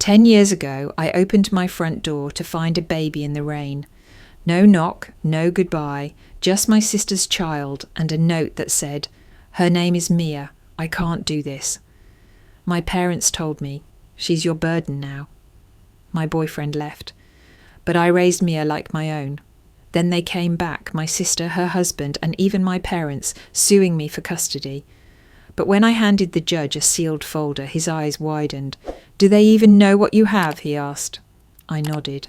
10 years ago, I opened my front door to find a baby in the rain. No knock, no goodbye, just my sister's child and a note that said, "Her name is Mia. I can't do this." My parents told me, "She's your burden now." My boyfriend left, but I raised Mia like my own. Then they came back, my sister, her husband, and even my parents, suing me for custody. But when I handed the judge a sealed folder, his eyes widened. "Do they even know what you have?" he asked. I nodded.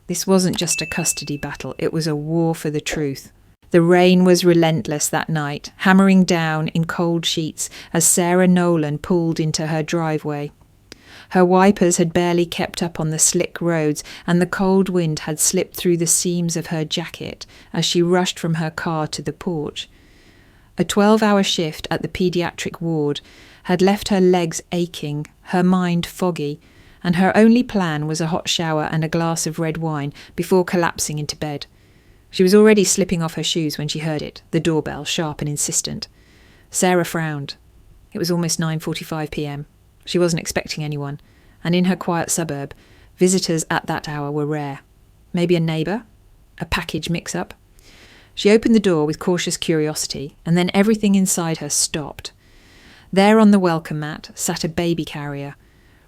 This wasn't just a custody battle, it was a war for the truth. The rain was relentless that night, hammering down in cold sheets as Sarah Nolan pulled into her driveway. Her wipers had barely kept up on the slick roads, and the cold wind had slipped through the seams of her jacket as she rushed from her car to the porch. A 12-hour shift at the paediatric ward had left her legs aching, her mind foggy, and her only plan was a hot shower and a glass of red wine before collapsing into bed. She was already slipping off her shoes when she heard it, the doorbell, sharp and insistent. Sarah frowned. It was almost 9:45 p.m. She wasn't expecting anyone, and in her quiet suburb, visitors at that hour were rare. Maybe a neighbour? A package mix-up? She opened the door with cautious curiosity, and then everything inside her stopped. There on the welcome mat sat a baby carrier.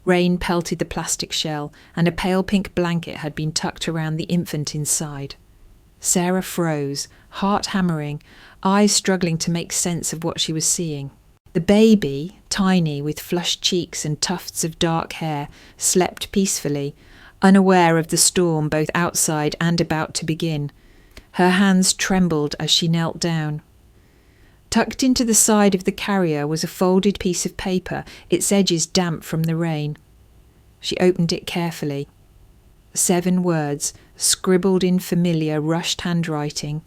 Rain pelted the plastic shell, and a pale pink blanket had been tucked around the infant inside. Sarah froze, heart hammering, eyes struggling to make sense of what she was seeing. The baby, tiny with flushed cheeks and tufts of dark hair, slept peacefully, unaware of the storm both outside and about to begin. Her hands trembled as she knelt down. Tucked into the side of the carrier was a folded piece of paper, its edges damp from the rain. She opened it carefully. 7 words, scribbled in familiar, rushed handwriting.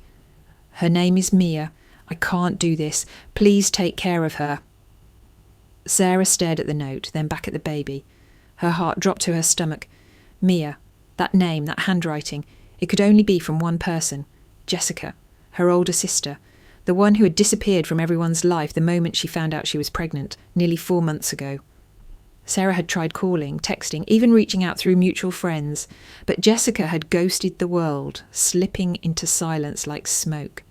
"Her name is Mia. I can't do this. Please take care of her." Sarah stared at the note, then back at the baby. Her heart dropped to her stomach. Mia, that name, that handwriting, it could only be from one person. Jessica, her older sister, the one who had disappeared from everyone's life the moment she found out she was pregnant, nearly 4 months ago. Sarah had tried calling, texting, even reaching out through mutual friends, but Jessica had ghosted the world, slipping into silence like smoke.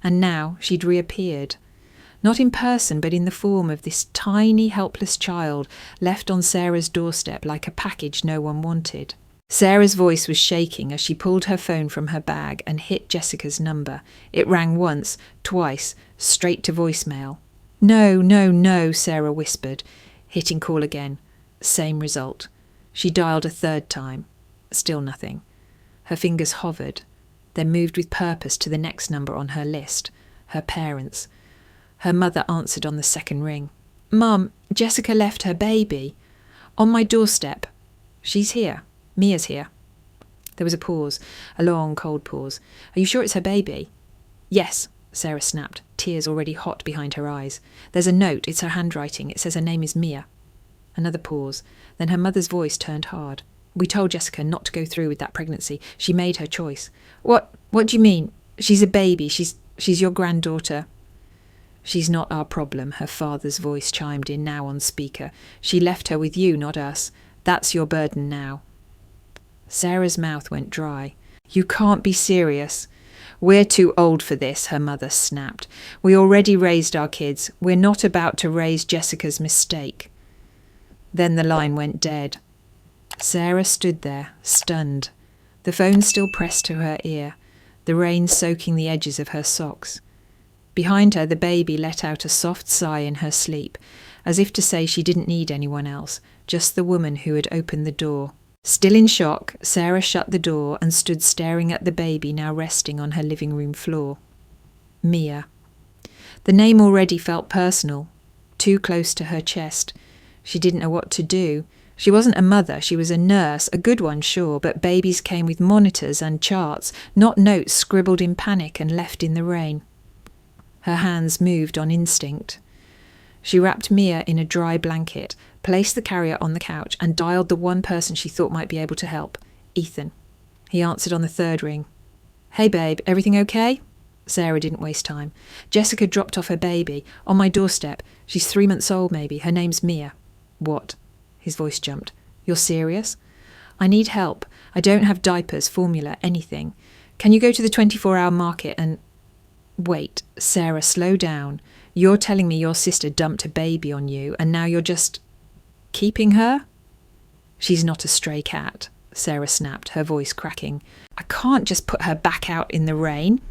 And now she'd reappeared, not in person but in the form of this tiny, helpless child left on Sarah's doorstep like a package no one wanted. Sarah's voice was shaking as she pulled her phone from her bag and hit Jessica's number. It rang once, twice, straight to voicemail. "No, no, no," Sarah whispered, hitting call again. Same result. She dialed a 3rd time. Still nothing. Her fingers hovered, then moved with purpose to the next number on her list, her parents. Her mother answered on the 2nd ring. "Mum, Jessica left her baby. On my doorstep. She's here. Mia's here." There was a pause, a long, cold pause. "Are you sure it's her baby?" "Yes," Sarah snapped, tears already hot behind her eyes. "There's a note, it's her handwriting. It says her name is Mia." Another pause. Then her mother's voice turned hard. "We told Jessica not to go through with that pregnancy. She made her choice." What do you mean? She's a baby. She's your granddaughter." "She's not our problem," her father's voice chimed in, now on speaker. "She left her with you, not us. That's your burden now." Sarah's mouth went dry. "You can't be serious." "We're too old for this," her mother snapped. "We already raised our kids. We're not about to raise Jessica's mistake." Then the line went dead. Sarah stood there, stunned. The phone still pressed to her ear, the rain soaking the edges of her socks. Behind her, the baby let out a soft sigh in her sleep, as if to say she didn't need anyone else, just the woman who had opened the door. Still in shock, Sarah shut the door and stood staring at the baby now resting on her living room floor. Mia. The name already felt personal, too close to her chest. She didn't know what to do. She wasn't a mother, she was a nurse, a good one, sure, but babies came with monitors and charts, not notes scribbled in panic and left in the rain. Her hands moved on instinct. She wrapped Mia in a dry blanket, placed the carrier on the couch, and dialed the one person she thought might be able to help, Ethan. He answered on the 3rd ring. "Hey babe, everything okay?" Sarah didn't waste time. "Jessica dropped off her baby, on my doorstep. She's 3 months old maybe, her name's Mia." "What?" His voice jumped. You're serious? I need help. I don't have diapers, formula, anything. Can you go to the 24-hour market and... Wait, Sarah, slow down. You're telling me your sister dumped a baby on you and now you're just... keeping her? She's not a stray cat, Sarah snapped, her voice cracking. I can't just put her back out in the rain.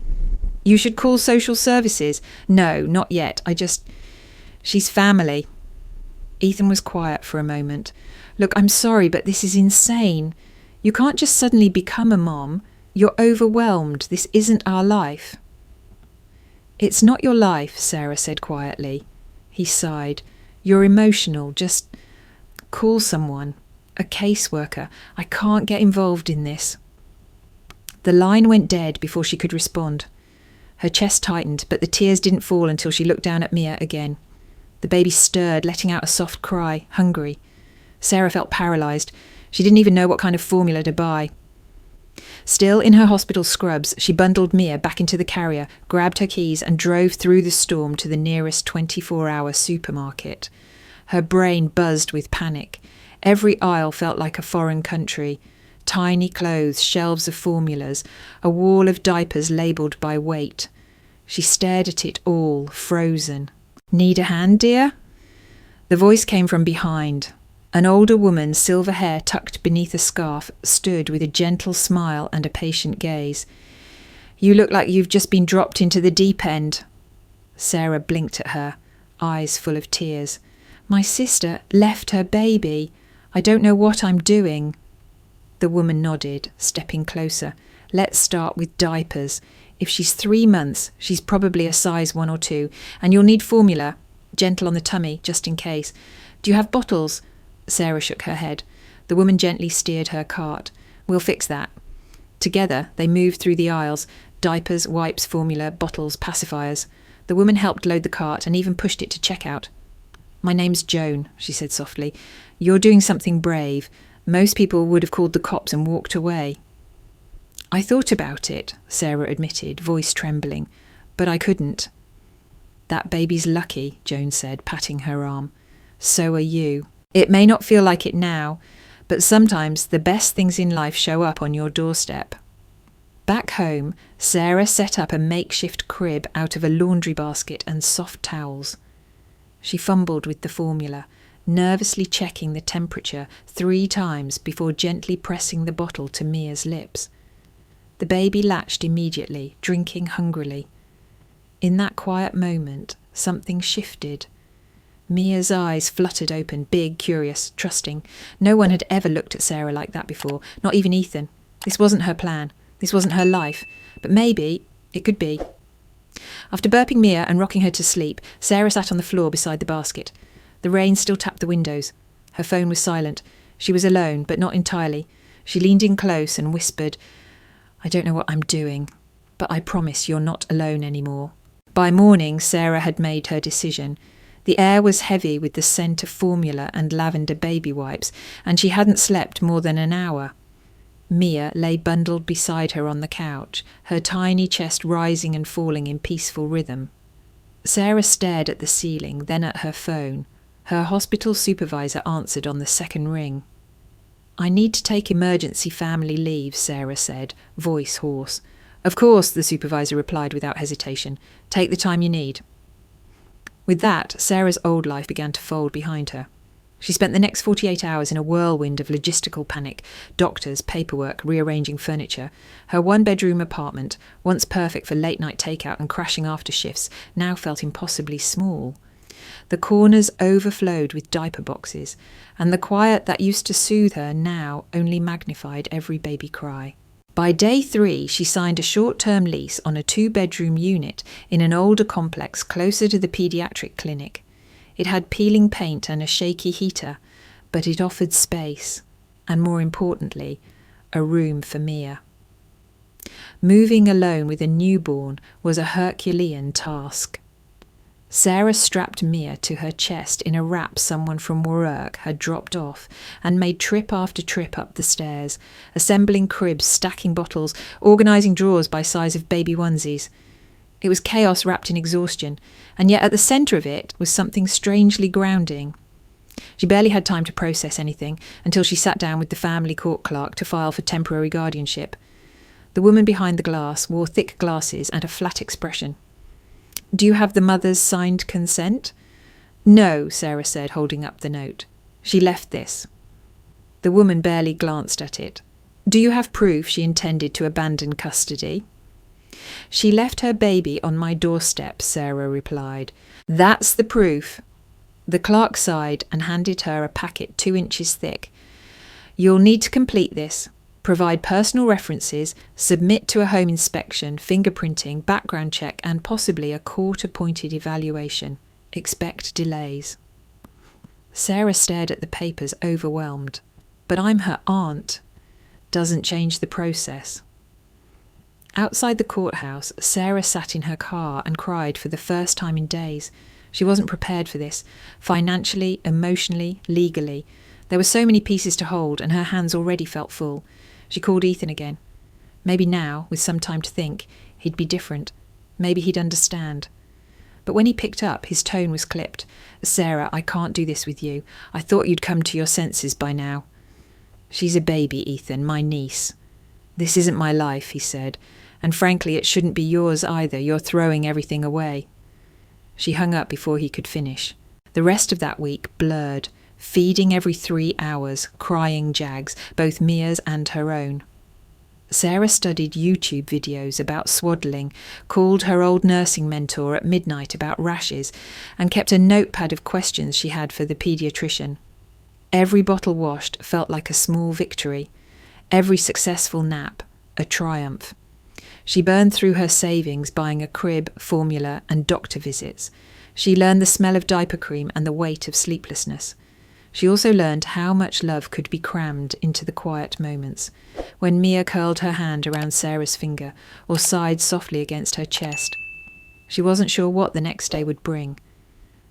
You should call social services. No, not yet. She's family. Ethan was quiet for a moment. Look, I'm sorry, but this is insane. You can't just suddenly become a mom. You're overwhelmed. This isn't our life. It's not your life, Sarah said quietly. He sighed. You're emotional. Just call someone. A caseworker. I can't get involved in this. The line went dead before she could respond. Her chest tightened, but the tears didn't fall until she looked down at Mia again. The baby stirred, letting out a soft cry, hungry. Sarah felt paralysed. She didn't even know what kind of formula to buy. Still in her hospital scrubs, she bundled Mia back into the carrier, grabbed her keys and drove through the storm to the nearest 24-hour supermarket. Her brain buzzed with panic. Every aisle felt like a foreign country. Tiny clothes, shelves of formulas, a wall of diapers labelled by weight. She stared at it all, frozen. Need a hand, dear? The voice came from behind. An older woman, silver hair tucked beneath a scarf, stood with a gentle smile and a patient gaze. You look like you've just been dropped into the deep end. Sarah blinked at her, eyes full of tears. My sister left her baby. I don't know what I'm doing. The woman nodded, stepping closer. Let's start with diapers. If she's 3 months, she's probably a size 1 or 2, and you'll need formula, gentle on the tummy, just in case. Do you have bottles? Sarah shook her head. The woman gently steered her cart. We'll fix that. Together, they moved through the aisles, diapers, wipes, formula, bottles, pacifiers. The woman helped load the cart and even pushed it to checkout. My name's Joan, she said softly. You're doing something brave. Most people would have called the cops and walked away. I thought about it, Sarah admitted, voice trembling, but I couldn't. That baby's lucky, Joan said, patting her arm. So are you. It may not feel like it now, but sometimes the best things in life show up on your doorstep. Back home, Sarah set up a makeshift crib out of a laundry basket and soft towels. She fumbled with the formula, nervously checking the temperature 3 times before gently pressing the bottle to Mia's lips. The baby latched immediately, drinking hungrily. In that quiet moment, something shifted. Mia's eyes fluttered open, big, curious, trusting. No one had ever looked at Sarah like that before, not even Ethan. This wasn't her plan. This wasn't her life. But maybe it could be. After burping Mia and rocking her to sleep, Sarah sat on the floor beside the basket. The rain still tapped the windows. Her phone was silent. She was alone, but not entirely. She leaned in close and whispered, I don't know what I'm doing, but I promise you're not alone anymore. By morning, Sarah had made her decision. The air was heavy with the scent of formula and lavender baby wipes, and she hadn't slept more than an hour. Mia lay bundled beside her on the couch, her tiny chest rising and falling in peaceful rhythm. Sarah stared at the ceiling, then at her phone. Her hospital supervisor answered on the second ring. I need to take emergency family leave, Sarah said, voice hoarse. Of course, the supervisor replied without hesitation. Take the time you need. With that, Sarah's old life began to fold behind her. She spent the next 48 hours in a whirlwind of logistical panic, doctors, paperwork, rearranging furniture. Her 1-bedroom apartment, once perfect for late-night takeout and crashing after shifts, now felt impossibly small. The corners overflowed with diaper boxes, and the quiet that used to soothe her now only magnified every baby cry. By day 3, she signed a short-term lease on a 2-bedroom unit in an older complex closer to the paediatric clinic. It had peeling paint and a shaky heater, but it offered space, and more importantly, a room for Mia. Moving alone with a newborn was a Herculean task. Sarah strapped Mia to her chest in a wrap someone from work had dropped off and made trip after trip up the stairs, assembling cribs, stacking bottles, organising drawers by size of baby onesies. It was chaos wrapped in exhaustion, and yet at the centre of it was something strangely grounding. She barely had time to process anything until she sat down with the family court clerk to file for temporary guardianship. The woman behind the glass wore thick glasses and a flat expression. "Do you have the mother's signed consent?" "No," Sarah said, holding up the note. "She left this." The woman barely glanced at it. "Do you have proof she intended to abandon custody?" "She left her baby on my doorstep," Sarah replied. "That's the proof." The clerk sighed and handed her a packet 2 inches thick. "You'll need to complete this. Provide personal references, submit to a home inspection, fingerprinting, background check, and possibly a court-appointed evaluation. Expect delays." Sarah stared at the papers, overwhelmed. "But I'm her aunt." "Doesn't change the process." Outside the courthouse, Sarah sat in her car and cried for the first time in days. She wasn't prepared for this, financially, emotionally, legally. There were so many pieces to hold, and her hands already felt full. She called Ethan again. Maybe now, with some time to think, he'd be different. Maybe he'd understand. But when he picked up, his tone was clipped. "Sarah, I can't do this with you. I thought you'd come to your senses by now." "She's a baby, Ethan, my niece." "This isn't my life," he said. "And frankly, it shouldn't be yours either. You're throwing everything away." She hung up before he could finish. The rest of that week blurred, feeding every 3 hours, crying jags, both Mia's and her own. Sarah studied YouTube videos about swaddling, called her old nursing mentor at midnight about rashes, and kept a notepad of questions she had for the paediatrician. Every bottle washed felt like a small victory. Every successful nap, a triumph. She burned through her savings buying a crib, formula, and doctor visits. She learned the smell of diaper cream and the weight of sleeplessness. She also learned how much love could be crammed into the quiet moments, when Mia curled her hand around Sarah's finger or sighed softly against her chest. She wasn't sure what the next day would bring.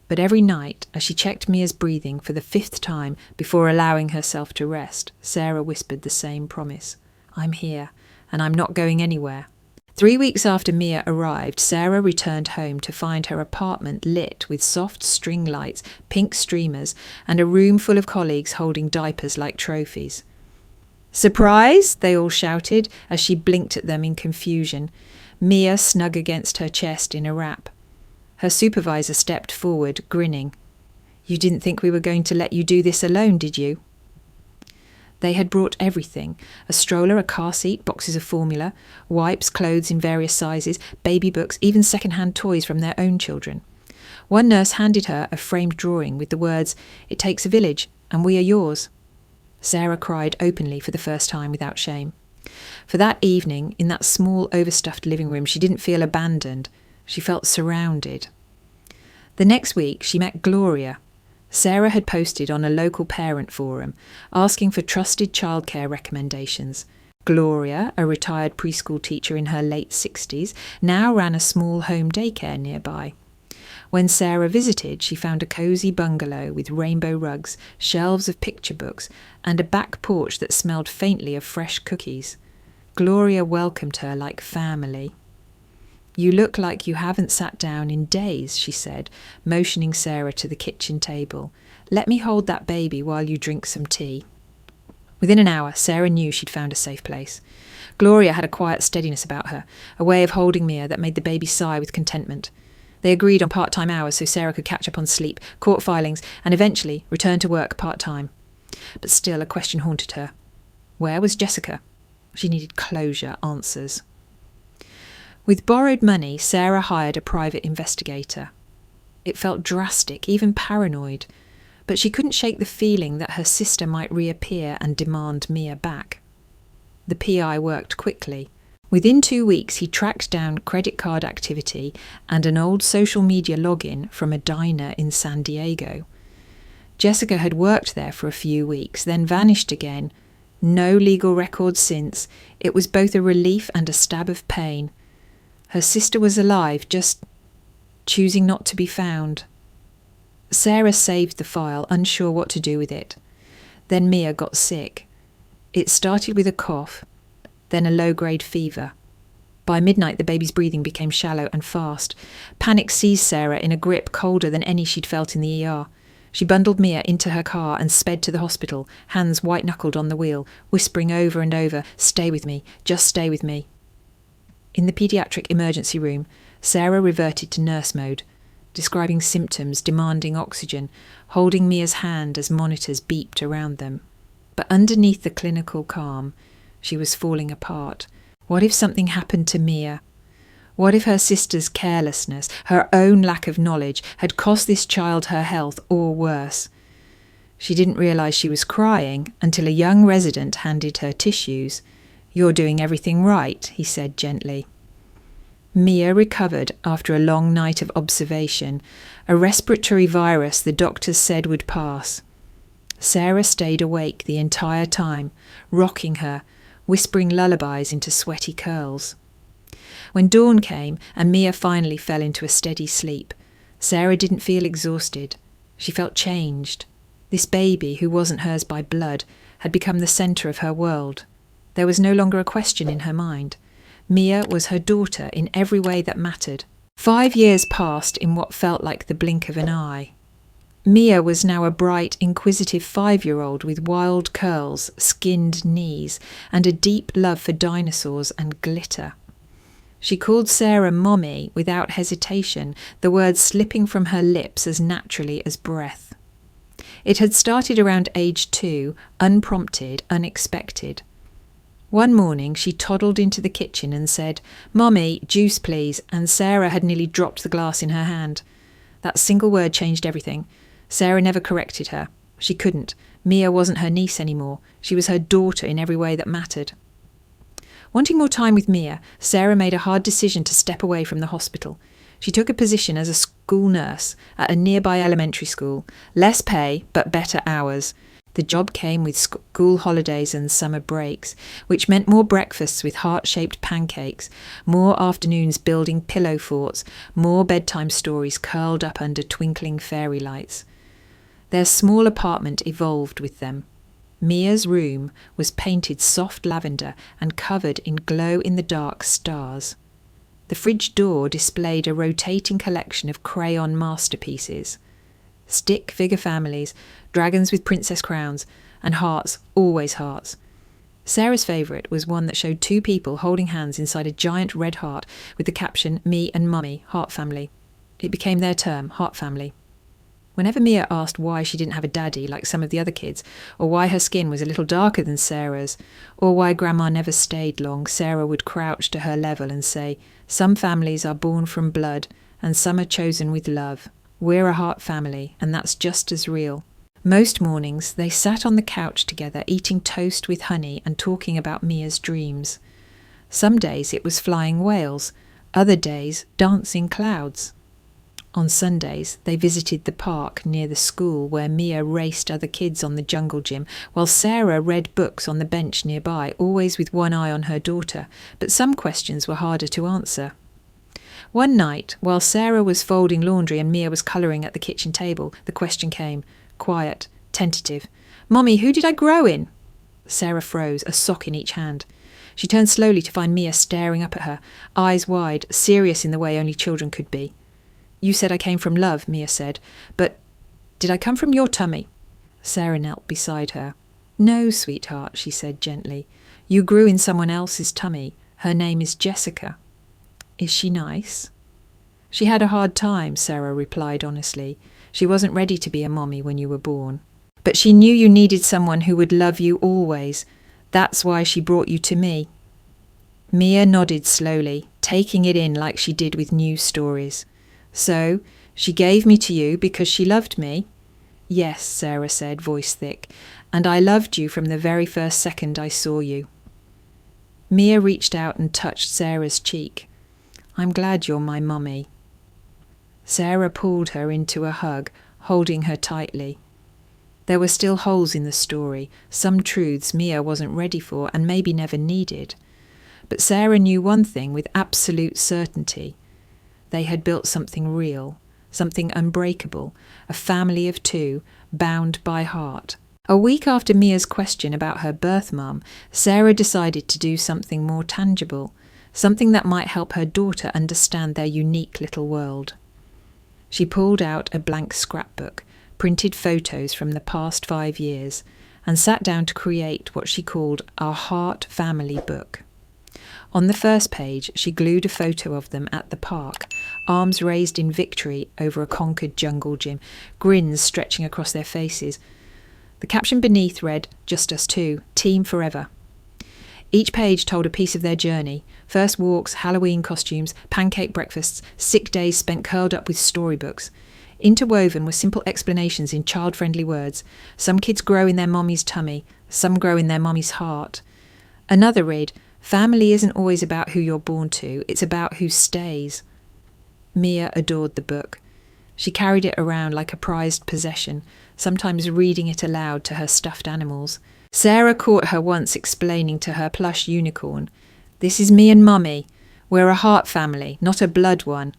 But every night, as she checked Mia's breathing for the 5th time before allowing herself to rest, Sarah whispered the same promise. "I'm here, and I'm not going anywhere." 3 weeks after Mia arrived, Sarah returned home to find her apartment lit with soft string lights, pink streamers, and a room full of colleagues holding diapers like trophies. "Surprise!" they all shouted as she blinked at them in confusion, Mia snug against her chest in a wrap. Her supervisor stepped forward, grinning. "You didn't think we were going to let you do this alone, did you?" They had brought everything: a stroller, a car seat, boxes of formula, wipes, clothes in various sizes, baby books, even second-hand toys from their own children. One nurse handed her a framed drawing with the words, "It takes a village, and we are yours." Sarah cried openly for the first time without shame. For that evening, in that small, overstuffed living room, she didn't feel abandoned. She felt surrounded. The next week, she met Gloria. Sarah had posted on a local parent forum, asking for trusted childcare recommendations. Gloria, a retired preschool teacher in her late 60s, now ran a small home daycare nearby. When Sarah visited, she found a cosy bungalow with rainbow rugs, shelves of picture books, and a back porch that smelled faintly of fresh cookies. Gloria welcomed her like family. "You look like you haven't sat down in days," she said, motioning Sarah to the kitchen table. "Let me hold that baby while you drink some tea." Within an hour, Sarah knew she'd found a safe place. Gloria had a quiet steadiness about her, a way of holding Mia that made the baby sigh with contentment. They agreed on part-time hours so Sarah could catch up on sleep, court filings, and eventually return to work part-time. But still, a question haunted her. Where was Jessica? She needed closure, answers. With borrowed money, Sarah hired a private investigator. It felt drastic, even paranoid, but she couldn't shake the feeling that her sister might reappear and demand Mia back. The PI worked quickly. Within 2 weeks, he tracked down credit card activity and an old social media login from a diner in San Diego. Jessica had worked there for a few weeks, then vanished again. No legal record since. It was both a relief and a stab of pain. Her sister was alive, just choosing not to be found. Sarah saved the file, unsure what to do with it. Then Mia got sick. It started with a cough, then a low-grade fever. By midnight, the baby's breathing became shallow and fast. Panic seized Sarah in a grip colder than any she'd felt in the ER. She bundled Mia into her car and sped to the hospital, hands white-knuckled on the wheel, whispering over and over, "Stay with me, just stay with me." In the paediatric emergency room, Sarah reverted to nurse mode, describing symptoms, demanding oxygen, holding Mia's hand as monitors beeped around them. But underneath the clinical calm, she was falling apart. What if something happened to Mia? What if her sister's carelessness, her own lack of knowledge, had cost this child her health or worse? She didn't realise she was crying until a young resident handed her tissues. "You're doing everything right," he said gently. Mia recovered after a long night of observation, a respiratory virus the doctors said would pass. Sarah stayed awake the entire time, rocking her, whispering lullabies into sweaty curls. When dawn came and Mia finally fell into a steady sleep, Sarah didn't feel exhausted. She felt changed. This baby, who wasn't hers by blood, had become the centre of her world. There was no longer a question in her mind. Mia was her daughter in every way that mattered. 5 years passed in what felt like the blink of an eye. Mia was now a bright, inquisitive 5-year-old with wild curls, skinned knees, and a deep love for dinosaurs and glitter. She called Sarah Mommy without hesitation, the words slipping from her lips as naturally as breath. It had started around age 2, unprompted, unexpected. One morning she toddled into the kitchen and said, "Mommy, juice please," and Sarah had nearly dropped the glass in her hand. That single word changed everything. Sarah never corrected her. She couldn't. Mia wasn't her niece anymore. She was her daughter in every way that mattered. Wanting more time with Mia, Sarah made a hard decision to step away from the hospital. She took a position as a school nurse at a nearby elementary school. Less pay, but better hours. The job came with school holidays and summer breaks, which meant more breakfasts with heart-shaped pancakes, more afternoons building pillow forts, more bedtime stories curled up under twinkling fairy lights. Their small apartment evolved with them. Mia's room was painted soft lavender and covered in glow-in-the-dark stars. The fridge door displayed a rotating collection of crayon masterpieces. Stick figure families, dragons with princess crowns, and hearts, always hearts. Sarah's favourite was one that showed 2 people holding hands inside a giant red heart with the caption, "Me and Mummy, Heart Family." It became their term, Heart Family. Whenever Mia asked why she didn't have a daddy like some of the other kids, or why her skin was a little darker than Sarah's, or why Grandma never stayed long, Sarah would crouch to her level and say, "Some families are born from blood, and some are chosen with love. We're a heart family, and that's just as real." Most mornings they sat on the couch together, eating toast with honey and talking about Mia's dreams. Some days it was flying whales, other days dancing clouds. On Sundays, they visited the park near the school where Mia raced other kids on the jungle gym, while Sarah read books on the bench nearby, always with one eye on her daughter, but some questions were harder to answer. One night, while Sarah was folding laundry and Mia was colouring at the kitchen table, the question came, quiet, tentative. "Mommy, who did I grow in?" Sarah froze, a sock in each hand. She turned slowly to find Mia staring up at her, eyes wide, serious in the way only children could be. "You said I came from love," Mia said, "but did I come from your tummy?" Sarah knelt beside her. "No, sweetheart," she said gently. "You grew in someone else's tummy. Her name is Jessica." "Is she nice?" "She had a hard time," Sarah replied honestly. "She wasn't ready to be a mommy when you were born. But she knew you needed someone who would love you always. That's why she brought you to me." Mia nodded slowly, taking it in like she did with news stories. "So, she gave me to you because she loved me?" "Yes," Sarah said, voice thick, "and I loved you from the very first second I saw you." Mia reached out and touched Sarah's cheek. "I'm glad you're my mummy." Sarah pulled her into a hug, holding her tightly. There were still holes in the story, some truths Mia wasn't ready for and maybe never needed. But Sarah knew one thing with absolute certainty. They had built something real, something unbreakable, a family of 2, bound by heart. A week after Mia's question about her birth mum, Sarah decided to do something more tangible, something that might help her daughter understand their unique little world. She pulled out a blank scrapbook, printed photos from the past 5 years, and sat down to create what she called our Heart Family book. On the first page, she glued a photo of them at the park, arms raised in victory over a conquered jungle gym, grins stretching across their faces. The caption beneath read, "Just us two, team forever." Each page told a piece of their journey: first walks, Halloween costumes, pancake breakfasts, sick days spent curled up with storybooks. Interwoven were simple explanations in child-friendly words. Some kids grow in their mommy's tummy, some grow in their mommy's heart. Another read, "Family isn't always about who you're born to, it's about who stays." Mia adored the book. She carried it around like a prized possession, sometimes reading it aloud to her stuffed animals. Sarah caught her once explaining to her plush unicorn, "This is me and Mummy. We're a heart family, not a blood one.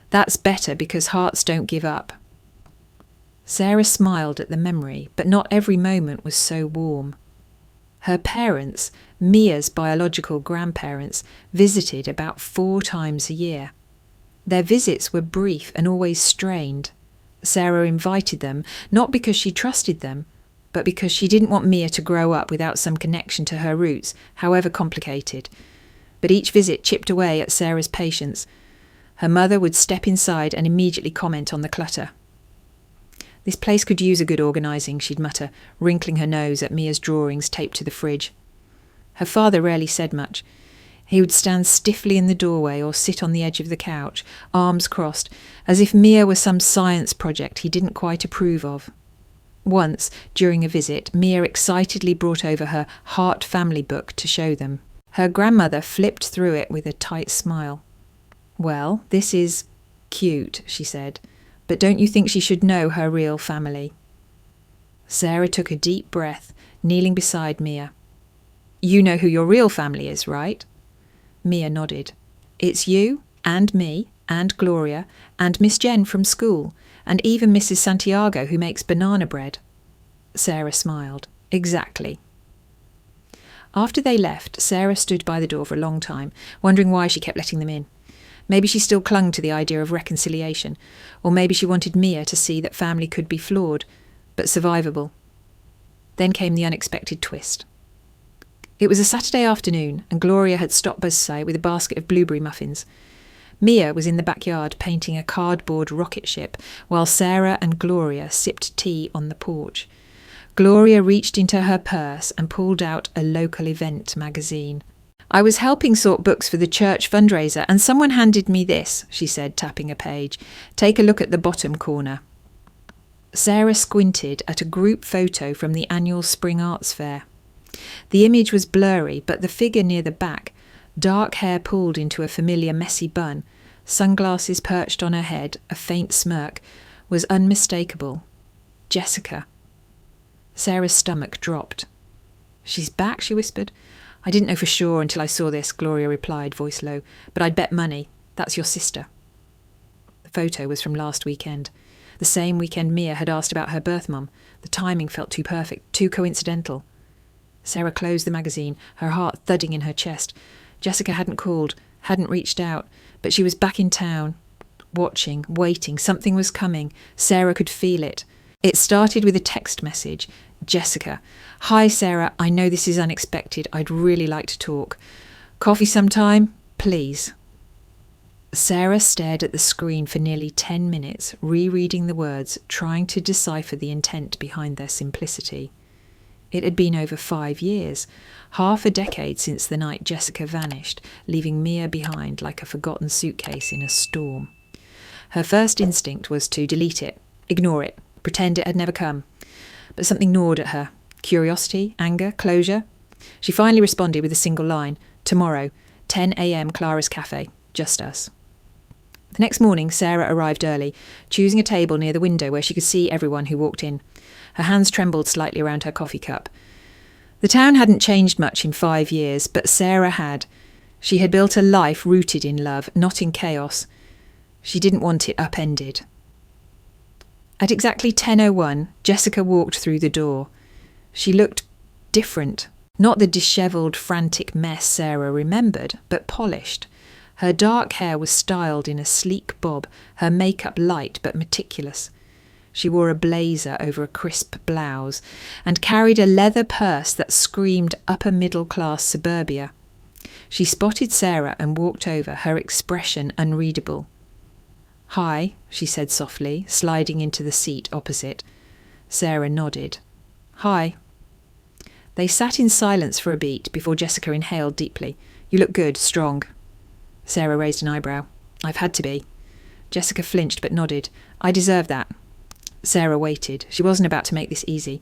That's better because hearts don't give up." Sarah smiled at the memory, but not every moment was so warm. Her parents, Mia's biological grandparents, visited about 4 times a year. Their visits were brief and always strained. Sarah invited them, not because she trusted them, but because she didn't want Mia to grow up without some connection to her roots, however complicated. But each visit chipped away at Sarah's patience. Her mother would step inside and immediately comment on the clutter. "This place could use a good organising," she'd mutter, wrinkling her nose at Mia's drawings taped to the fridge. Her father rarely said much. He would stand stiffly in the doorway or sit on the edge of the couch, arms crossed, as if Mia were some science project he didn't quite approve of. Once, during a visit, Mia excitedly brought over her Heart Family book to show them. Her grandmother flipped through it with a tight smile. "Well, this is cute," she said, "but don't you think she should know her real family?" Sarah took a deep breath, kneeling beside Mia. "You know who your real family is, right?" Mia nodded. "It's you, and me, and Gloria, and Miss Jen from school, and even Mrs. Santiago who makes banana bread." Sarah smiled. "Exactly." After they left, Sarah stood by the door for a long time, wondering why she kept letting them in. Maybe she still clung to the idea of reconciliation, or maybe she wanted Mia to see that family could be flawed, but survivable. Then came the unexpected twist. It was a Saturday afternoon, and Gloria had stopped beside with a basket of blueberry muffins. Mia was in the backyard painting a cardboard rocket ship, while Sarah and Gloria sipped tea on the porch. Gloria reached into her purse and pulled out a local event magazine. "I was helping sort books for the church fundraiser, and someone handed me this," she said, tapping a page. "Take a look at the bottom corner." Sarah squinted at a group photo from the annual Spring Arts Fair. The image was blurry, but the figure near the back, dark hair pulled into a familiar messy bun, sunglasses perched on her head, a faint smirk, was unmistakable. Jessica. Sarah's stomach dropped. "She's back," she whispered. "I didn't know for sure until I saw this," Gloria replied, voice low, "but I'd bet money. That's your sister." The photo was from last weekend. The same weekend Mia had asked about her birth mum. The timing felt too perfect, too coincidental. Sarah closed the magazine, her heart thudding in her chest. Jessica hadn't called, hadn't reached out, but she was back in town. Watching, waiting, something was coming. Sarah could feel it. It started with a text message. Jessica. "Hi Sarah, I know this is unexpected. I'd really like to talk. Coffee sometime? Please." Sarah stared at the screen for nearly 10 minutes, rereading the words, trying to decipher the intent behind their simplicity. It had been over 5 years, half a decade since the night Jessica vanished, leaving Mia behind like a forgotten suitcase in a storm. Her first instinct was to delete it, ignore it, pretend it had never come. But something gnawed at her. Curiosity, anger, closure. She finally responded with a single line. "Tomorrow, 10 a.m. Clara's Cafe. Just us." The next morning, Sarah arrived early, choosing a table near the window where she could see everyone who walked in. Her hands trembled slightly around her coffee cup. The town hadn't changed much in 5 years, but Sarah had. She had built a life rooted in love, not in chaos. She didn't want it upended. At exactly 10:01, Jessica walked through the door. She looked different. Not the dishevelled, frantic mess Sarah remembered, but polished. Her dark hair was styled in a sleek bob, her makeup light but meticulous. She wore a blazer over a crisp blouse and carried a leather purse that screamed upper-middle-class suburbia. She spotted Sarah and walked over, her expression unreadable. "Hi," she said softly, sliding into the seat opposite. Sarah nodded. "Hi." They sat in silence for a beat before Jessica inhaled deeply. "You look good, strong." Sarah raised an eyebrow. "I've had to be." Jessica flinched but nodded. "I deserve that." Sarah waited. She wasn't about to make this easy.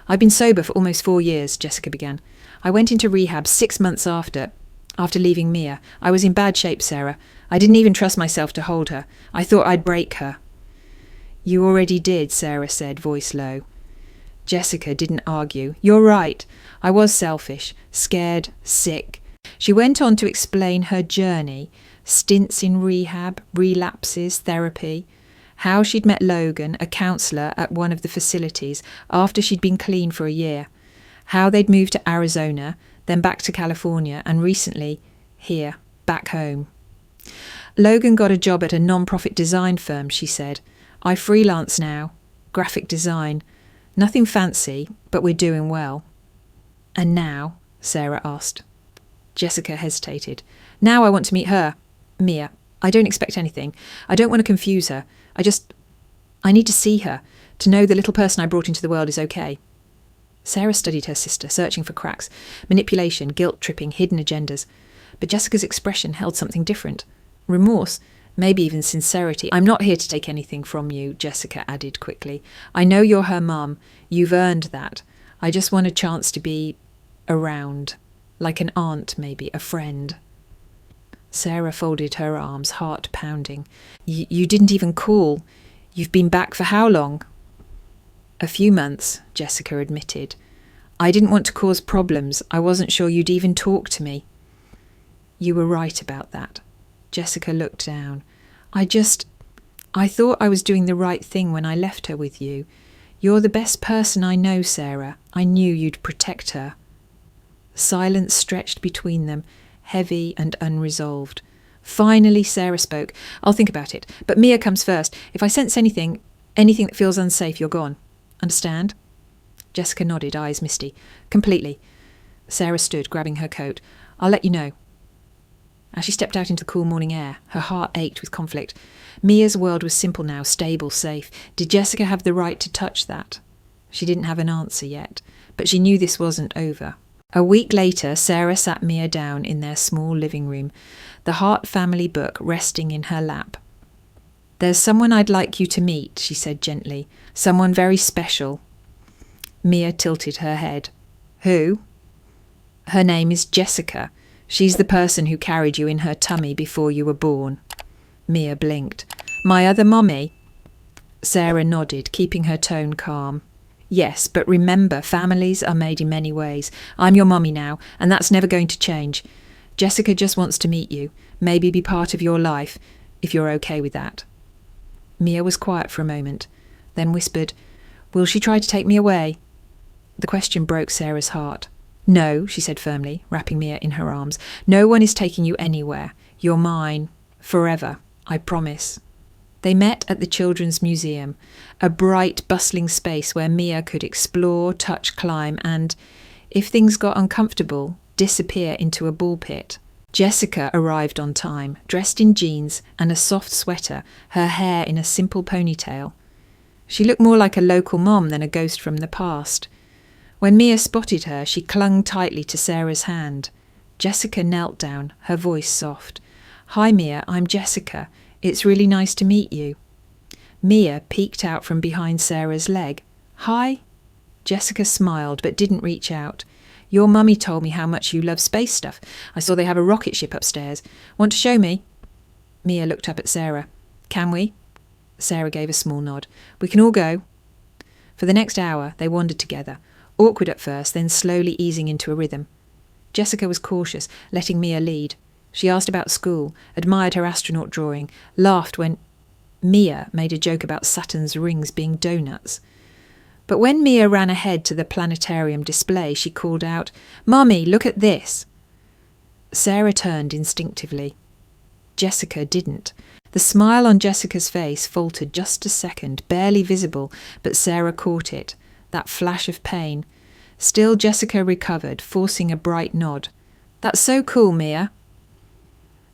"I've been sober for almost 4 years," Jessica began. "I went into rehab 6 months after leaving Mia. I was in bad shape, Sarah. I didn't even trust myself to hold her. I thought I'd break her." "You already did," Sarah said, voice low. Jessica didn't argue. "You're right. I was selfish, scared, sick." She went on to explain her journey, stints in rehab, relapses, therapy, how she'd met Logan, a counsellor at one of the facilities, after she'd been clean for a year, how they'd moved to Arizona, then back to California, and recently, here, back home. "Logan got a job at a non-profit design firm," she said. "I freelance now, graphic design. Nothing fancy, but we're doing well." "And now?" Sarah asked. Jessica hesitated. "Now I want to meet her, Mia. I don't expect anything. I don't want to confuse her. I need to see her, to know the little person I brought into the world is okay." Sarah studied her sister, searching for cracks, manipulation, guilt-tripping, hidden agendas. But Jessica's expression held something different. Remorse, maybe even sincerity. "I'm not here to take anything from you," Jessica added quickly. "I know you're her mum. You've earned that. I just want a chance to be around. Like an aunt, maybe, a friend." Sarah folded her arms, heart pounding. You didn't even call. You've been back for how long?" "A few months," Jessica admitted. "I didn't want to cause problems. I wasn't sure you'd even talk to me." "You were right about that." Jessica looked down. I thought I was doing the right thing when I left her with you. You're the best person I know, Sarah. I knew you'd protect her." Silence stretched between them, heavy and unresolved. Finally, Sarah spoke. "I'll think about it. But Mia comes first. If I sense anything that feels unsafe, you're gone. Understand?" Jessica nodded, eyes misty. "Completely." Sarah stood, grabbing her coat. "I'll let you know." As she stepped out into the cool morning air, her heart ached with conflict. Mia's world was simple now, stable, safe. Did Jessica have the right to touch that? She didn't have an answer yet, but she knew this wasn't over. A week later, Sarah sat Mia down in their small living room, the Hart family book resting in her lap. "There's someone I'd like you to meet," she said gently. "Someone very special." Mia tilted her head. "Who?" "Her name is Jessica. She's the person who carried you in her tummy before you were born." Mia blinked. "My other mommy?" Sarah nodded, keeping her tone calm. "Yes, but remember, families are made in many ways. I'm your mommy now, and that's never going to change. Jessica just wants to meet you, maybe be part of your life, if you're okay with that." Mia was quiet for a moment, then whispered, "Will she try to take me away?" The question broke Sarah's heart. "No," she said firmly, wrapping Mia in her arms. "No one is taking you anywhere. You're mine. Forever. I promise." They met at the Children's Museum, a bright, bustling space where Mia could explore, touch, climb, and, if things got uncomfortable, disappear into a ball pit. Jessica arrived on time, dressed in jeans and a soft sweater, her hair in a simple ponytail. She looked more like a local mom than a ghost from the past. When Mia spotted her, she clung tightly to Sarah's hand. Jessica knelt down, her voice soft. "Hi, Mia, I'm Jessica. It's really nice to meet you." Mia peeked out from behind Sarah's leg. "Hi?" Jessica smiled but didn't reach out. "Your mummy told me how much you love space stuff. I saw they have a rocket ship upstairs. Want to show me?" Mia looked up at Sarah. "Can we?" Sarah gave a small nod. "We can all go." For the next hour, they wandered together, awkward at first, then slowly easing into a rhythm. Jessica was cautious, letting Mia lead. She asked about school, admired her astronaut drawing, laughed when Mia made a joke about Saturn's rings being donuts. But when Mia ran ahead to the planetarium display, she called out, "Mummy, look at this." Sarah turned instinctively. Jessica didn't. The smile on Jessica's face faltered just a second, barely visible, but Sarah caught it, that flash of pain. Still, Jessica recovered, forcing a bright nod. "That's so cool, Mia."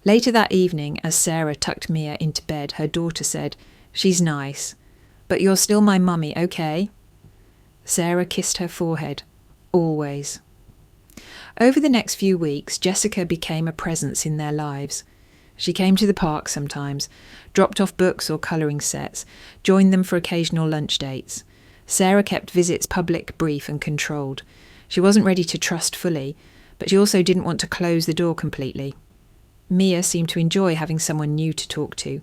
Later that evening, as Sarah tucked Mia into bed, her daughter said, "She's nice, but you're still my mummy, okay?" Sarah kissed her forehead. "Always." Over the next few weeks, Jessica became a presence in their lives. She came to the park sometimes, dropped off books or colouring sets, joined them for occasional lunch dates. Sarah kept visits public, brief and controlled. She wasn't ready to trust fully, but she also didn't want to close the door completely. Mia seemed to enjoy having someone new to talk to,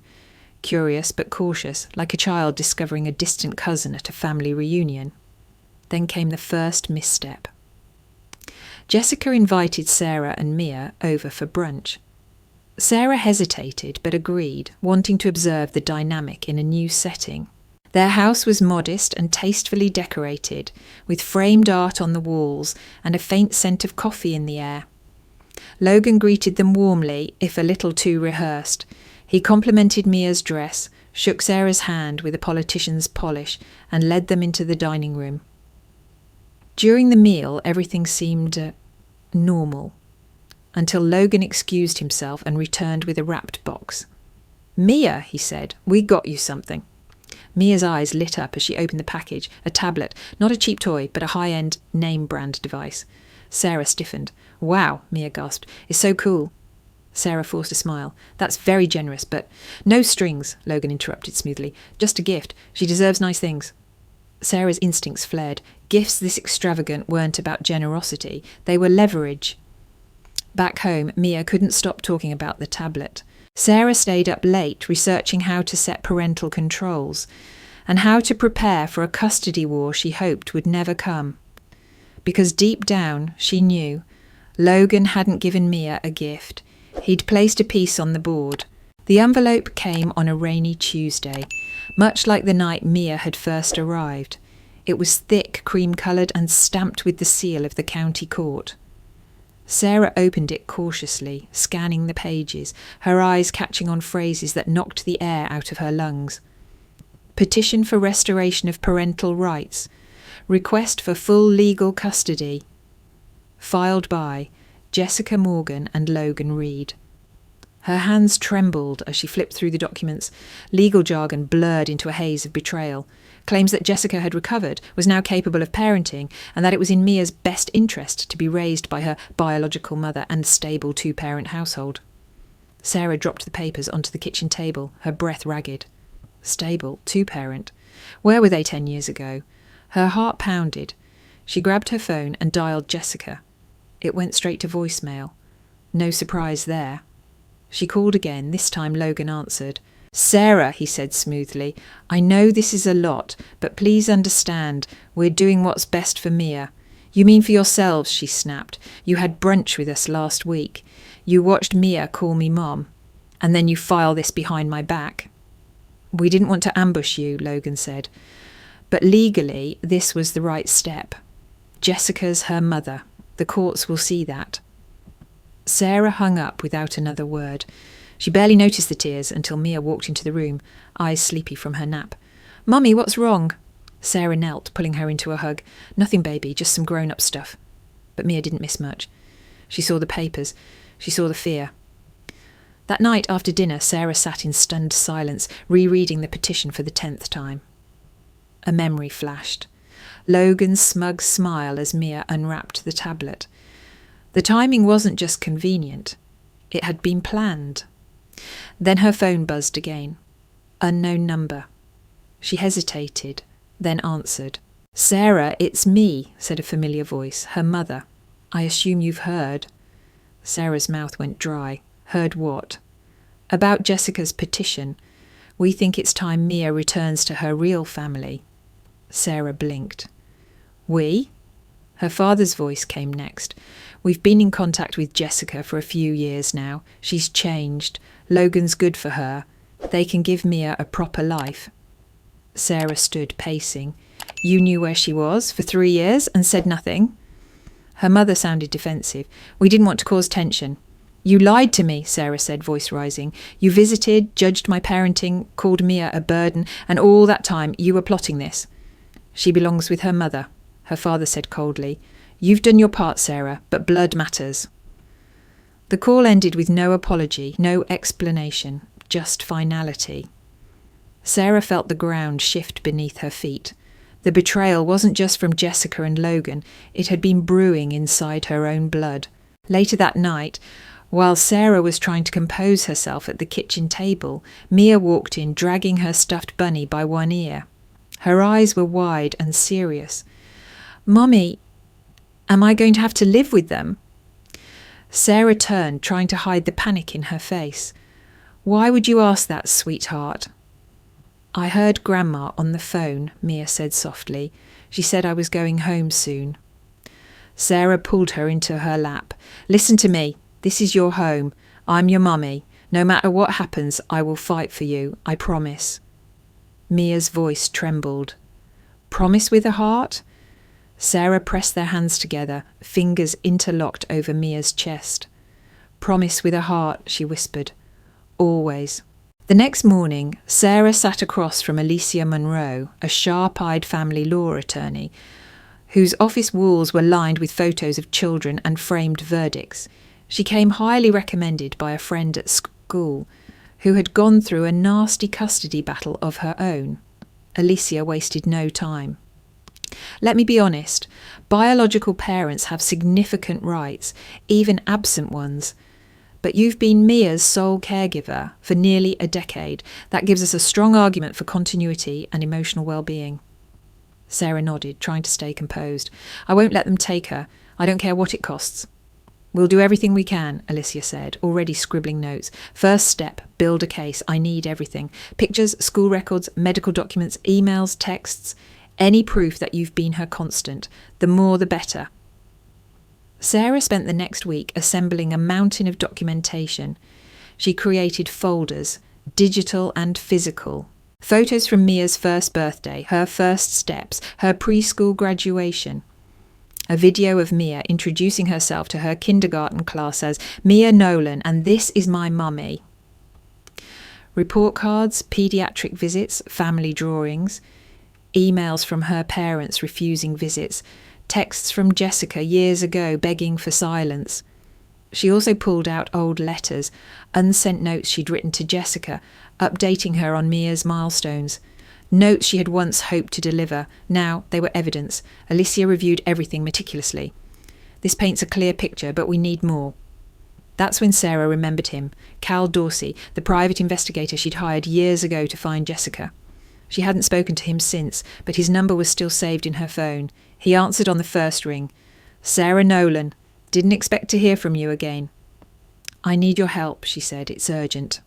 curious but cautious, like a child discovering a distant cousin at a family reunion. Then came the first misstep. Jessica invited Sarah and Mia over for brunch. Sarah hesitated but agreed, wanting to observe the dynamic in a new setting. Their house was modest and tastefully decorated, with framed art on the walls and a faint scent of coffee in the air. Logan greeted them warmly, if a little too rehearsed. He complimented Mia's dress, shook Sarah's hand with a politician's polish, and led them into the dining room. During the meal, everything seemed normal, until Logan excused himself and returned with a wrapped box. "Mia," he said, "we got you something." Mia's eyes lit up as she opened the package, a tablet, not a cheap toy, but a high-end name-brand device. Sarah stiffened. "Wow," Mia gasped. "It's so cool." Sarah forced a smile. "That's very generous, but—" "No strings," Logan interrupted smoothly. "Just a gift. She deserves nice things." Sarah's instincts flared. Gifts this extravagant weren't about generosity. They were leverage. Back home, Mia couldn't stop talking about the tablet. Sarah stayed up late researching how to set parental controls and how to prepare for a custody war she hoped would never come. Because deep down, she knew Logan hadn't given Mia a gift. He'd placed a piece on the board. The envelope came on a rainy Tuesday, much like the night Mia had first arrived. It was thick, cream-coloured and stamped with the seal of the county court. Sarah opened it cautiously, scanning the pages, her eyes catching on phrases that knocked the air out of her lungs. Petition for restoration of parental rights. Request for full legal custody. Filed by Jessica Morgan and Logan Reed. Her hands trembled as she flipped through the documents. Legal jargon blurred into a haze of betrayal. Claims that Jessica had recovered, was now capable of parenting, and that it was in Mia's best interest to be raised by her biological mother and stable two-parent household. Sarah dropped the papers onto the kitchen table, her breath ragged. Stable, two-parent. Where were they 10 years ago? Her heart pounded. She grabbed her phone and dialed Jessica. It went straight to voicemail. No surprise there. She called again. This time Logan answered. "Sarah," he said smoothly, "I know this is a lot, but please understand, we're doing what's best for Mia." "You mean for yourselves," she snapped. "You had brunch with us last week. You watched Mia call me Mom. And then you file this behind my back." "We didn't want to ambush you," Logan said. "But legally, this was the right step. Jessica's her mother. The courts will see that." Sarah hung up without another word. She barely noticed the tears until Mia walked into the room, eyes sleepy from her nap. "Mummy, what's wrong?" Sarah knelt, pulling her into a hug. "Nothing, baby, just some grown-up stuff." But Mia didn't miss much. She saw the papers. She saw the fear. That night after dinner, Sarah sat in stunned silence, rereading the petition for the 10th time. A memory flashed. Logan's smug smile as Mia unwrapped the tablet. The timing wasn't just convenient. It had been planned. Then her phone buzzed again. Unknown number. She hesitated, then answered. "Sarah, it's me," said a familiar voice, her mother. "I assume you've heard." Sarah's mouth went dry. "Heard what?" "About Jessica's petition. We think it's time Mia returns to her real family." Sarah blinked. "We?" Her father's voice came next. "We've been in contact with Jessica for a few years now. She's changed. Logan's good for her. They can give Mia a proper life." Sarah stood pacing. "You knew where she was for 3 years and said nothing?" Her mother sounded defensive. "We didn't want to cause tension. You lied to me, Sarah said, voice rising. You visited, judged my parenting, called Mia a burden, and all that time you were plotting this. She belongs with her mother, her father said coldly. You've done your part, Sarah, but blood matters. The call ended with no apology, no explanation, just finality. Sarah felt the ground shift beneath her feet. The betrayal wasn't just from Jessica and Logan, it had been brewing inside her own blood. Later that night, while Sarah was trying to compose herself at the kitchen table, Mia walked in, dragging her stuffed bunny by one ear. Her eyes were wide and serious. Mummy, am I going to have to live with them? Sarah turned, trying to hide the panic in her face. Why would you ask that, sweetheart? I heard Grandma on the phone, Mia said softly. She said I was going home soon. Sarah pulled her into her lap. Listen to me. This is your home. I'm your mummy. No matter what happens, I will fight for you. I promise. Mia's voice trembled. Promise with a heart? Sarah pressed their hands together, fingers interlocked over Mia's chest. Promise with a heart, she whispered. Always. The next morning, Sarah sat across from Alicia Monroe, a sharp-eyed family law attorney, whose office walls were lined with photos of children and framed verdicts. She came highly recommended by a friend at school who had gone through a nasty custody battle of her own. Alicia wasted no time. Let me be honest, biological parents have significant rights, even absent ones. But you've been Mia's sole caregiver for nearly a decade. That gives us a strong argument for continuity and emotional well-being. Sarah nodded, trying to stay composed. I won't let them take her. I don't care what it costs. We'll do everything we can, Alicia said, already scribbling notes. First step, build a case. I need everything. Pictures, school records, medical documents, emails, texts. Any proof that you've been her constant. The more the better. Sarah spent the next week assembling a mountain of documentation. She created folders, digital and physical. Photos from Mia's first birthday, her first steps, her preschool graduation. A video of Mia introducing herself to her kindergarten class as Mia Nolan, and this is my mummy. Report cards, paediatric visits, family drawings, emails from her parents refusing visits, texts from Jessica years ago begging for silence. She also pulled out old letters, unsent notes she'd written to Jessica, updating her on Mia's milestones. Notes she had once hoped to deliver. Now they were evidence. Alicia reviewed everything meticulously. This paints a clear picture, but we need more. That's when Sarah remembered him, Cal Dorsey, the private investigator she'd hired years ago to find Jessica. She hadn't spoken to him since, but his number was still saved in her phone. He answered on the first ring. Sarah Nolan. Didn't expect to hear from you again. I need your help, she said. It's urgent.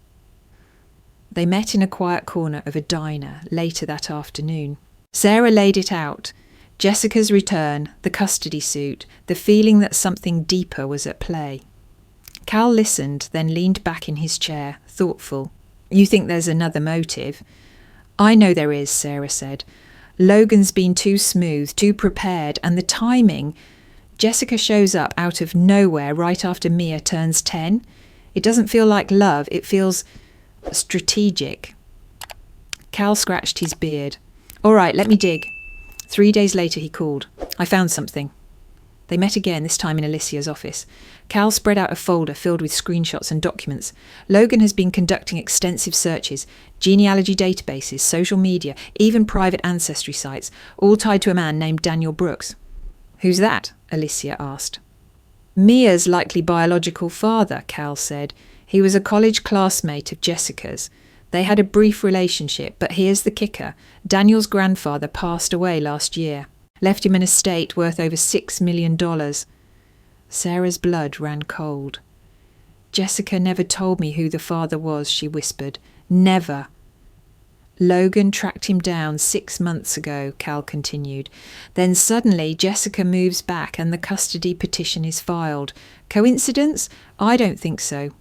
They met in a quiet corner of a diner later that afternoon. Sarah laid it out. Jessica's return, the custody suit, the feeling that something deeper was at play. Cal listened, then leaned back in his chair, thoughtful. You think there's another motive? I know there is, Sarah said. Logan's been too smooth, too prepared, and the timing. Jessica shows up out of nowhere right after Mia turns 10. It doesn't feel like love, it feels strategic. Cal scratched his beard. All right, let me dig. 3 days later he called. I found something. They met again, this time in Alicia's office. Cal spread out a folder filled with screenshots and documents. Logan has been conducting extensive searches, genealogy databases, social media, even private ancestry sites, all tied to a man named Daniel Brooks. Who's that? Alicia asked. Mia's likely biological father, Cal said. He was a college classmate of Jessica's. They had a brief relationship, but here's the kicker. Daniel's grandfather passed away last year. Left him an estate worth over $6 million. Sarah's blood ran cold. Jessica never told me who the father was, she whispered. Never. Logan tracked him down 6 months ago, Cal continued. Then suddenly Jessica moves back and the custody petition is filed. Coincidence? I don't think so.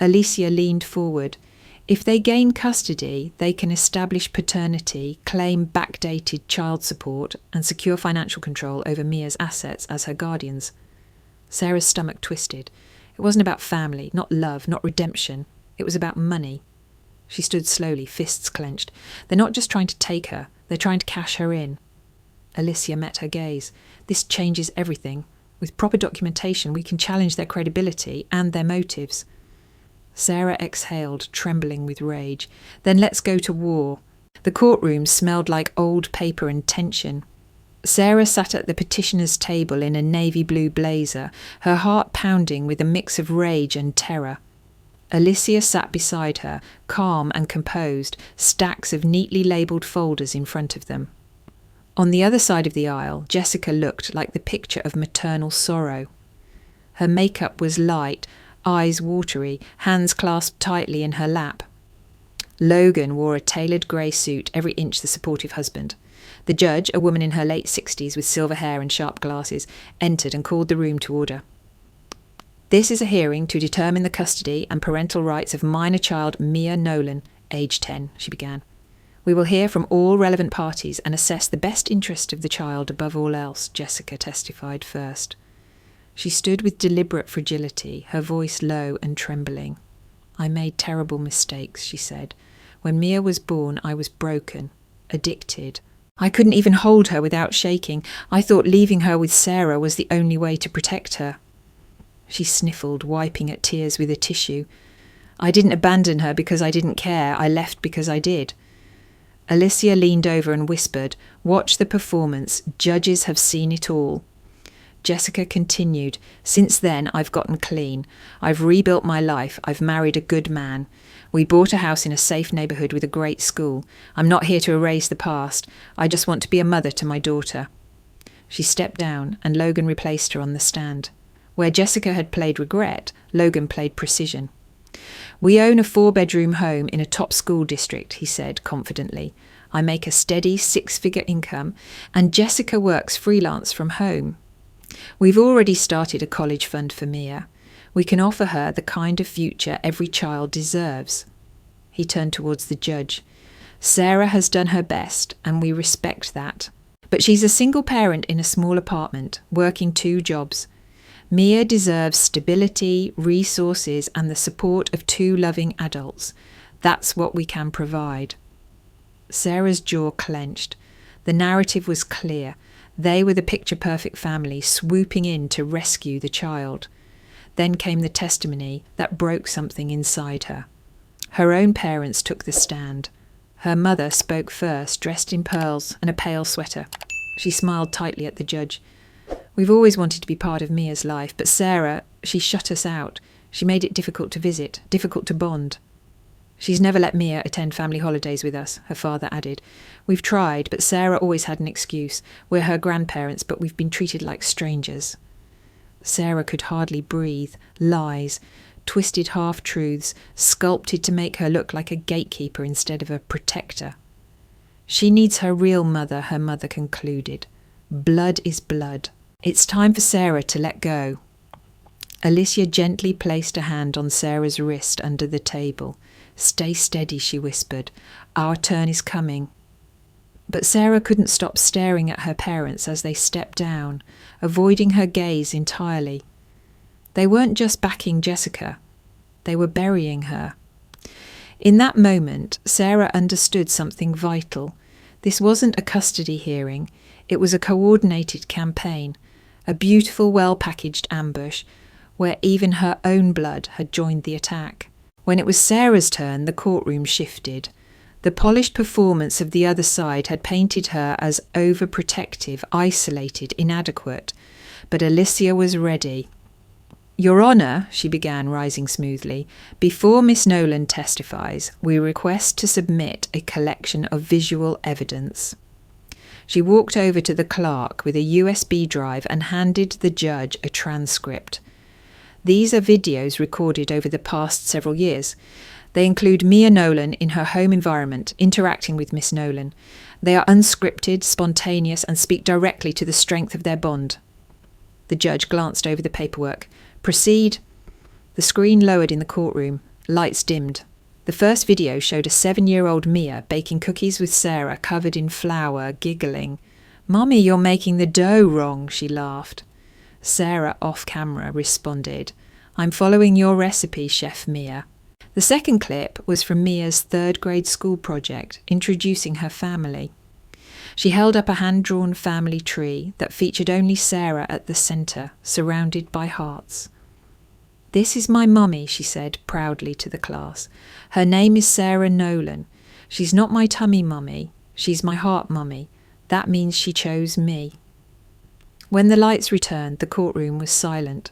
Alicia leaned forward. If they gain custody, they can establish paternity, claim backdated child support, and secure financial control over Mia's assets as her guardians. Sarah's stomach twisted. It wasn't about family, not love, not redemption. It was about money. She stood slowly, fists clenched. They're not just trying to take her, they're trying to cash her in. Alicia met her gaze. This changes everything. With proper documentation, we can challenge their credibility and their motives. Sarah exhaled, trembling with rage. Then let's go to war. The courtroom smelled like old paper and tension. Sarah sat at the petitioner's table in a navy blue blazer, her heart pounding with a mix of rage and terror. Alicia sat beside her, calm and composed, stacks of neatly labelled folders in front of them. On the other side of the aisle, Jessica looked like the picture of maternal sorrow. Her makeup was light, eyes watery, hands clasped tightly in her lap. Logan wore a tailored grey suit, every inch the supportive husband. The judge, a woman in her late 60s with silver hair and sharp glasses, entered and called the room to order. This is a hearing to determine the custody and parental rights of minor child Mia Nolan, age 10, she began. We will hear from all relevant parties and assess the best interest of the child above all else, Jessica testified first. She stood with deliberate fragility, her voice low and trembling. I made terrible mistakes, she said. When Mia was born, I was broken, addicted. I couldn't even hold her without shaking. I thought leaving her with Sarah was the only way to protect her. She sniffled, wiping at tears with a tissue. I didn't abandon her because I didn't care. I left because I did. Alicia leaned over and whispered, "Watch the performance. Judges have seen it all." Jessica continued, "Since then, I've gotten clean. I've rebuilt my life. I've married a good man. We bought a house in a safe neighbourhood with a great school. I'm not here to erase the past. I just want to be a mother to my daughter." She stepped down, and Logan replaced her on the stand. Where Jessica had played regret, Logan played precision. "We own a 4-bedroom home in a top school district," he said confidently. "I make a steady 6-figure income, and Jessica works freelance from home. We've already started a college fund for Mia. We can offer her the kind of future every child deserves." He turned towards the judge. "Sarah has done her best, and we respect that. But she's a single parent in a small apartment, working 2 jobs. Mia deserves stability, resources, and the support of 2 loving adults. That's what we can provide." Sarah's jaw clenched. The narrative was clear. They were the picture-perfect family swooping in to rescue the child. Then came the testimony that broke something inside her. Her own parents took the stand. Her mother spoke first, dressed in pearls and a pale sweater. She smiled tightly at the judge. "We've always wanted to be part of Mia's life, but Sarah, she shut us out. She made it difficult to visit, difficult to bond. She's never let Mia attend family holidays with us," her father added. "We've tried, but Sarah always had an excuse. We're her grandparents, but we've been treated like strangers." Sarah could hardly breathe. Lies, twisted half-truths, sculpted to make her look like a gatekeeper instead of a protector. "She needs her real mother," her mother concluded. "Blood is blood. It's time for Sarah to let go." Alicia gently placed a hand on Sarah's wrist under the table. "Stay steady," she whispered. "Our turn is coming." But Sarah couldn't stop staring at her parents as they stepped down, avoiding her gaze entirely. They weren't just backing Jessica. They were burying her. In that moment, Sarah understood something vital. This wasn't a custody hearing. It was a coordinated campaign, a beautiful, well-packaged ambush, where even her own blood had joined the attack. When it was Sarah's turn, the courtroom shifted. The polished performance of the other side had painted her as overprotective, isolated, inadequate. But Alicia was ready. "Your Honour," she began, rising smoothly, "before Miss Nolan testifies, we request to submit a collection of visual evidence." She walked over to the clerk with a USB drive and handed the judge a transcript. These are videos recorded over the past several years. They include Mia Nolan in her home environment, interacting with Miss Nolan. They are unscripted, spontaneous, and speak directly to the strength of their bond. The judge glanced over the paperwork. "Proceed." The screen lowered in the courtroom. Lights dimmed. The first video showed a 7-year-old Mia baking cookies with Sarah, covered in flour, giggling. "Mummy, you're making the dough wrong," she laughed. Sarah, off camera, responded, I'm following your recipe, Chef Mia. The second clip was from Mia's third-grade school project, introducing her family. She held up a hand-drawn family tree that featured only Sarah at the centre, surrounded by hearts. "This is my mummy," she said proudly to the class. "Her name is Sarah Nolan. She's not my tummy mummy, she's my heart mummy. That means she chose me." When the lights returned, the courtroom was silent.